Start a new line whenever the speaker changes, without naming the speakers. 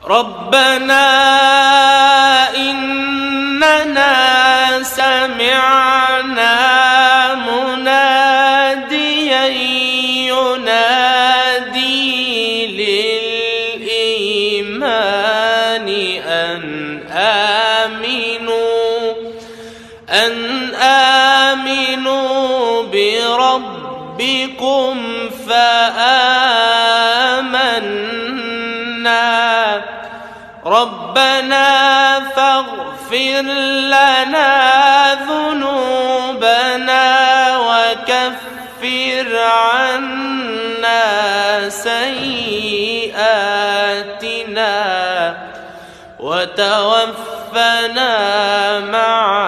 ربنا إننا سمعنا مناديا ينادي للإيمان أن آمنوا بربكم فآمنا ربنا فاغفر لنا ذنوبنا وكفر عنا سيئاتنا وتوفنا مع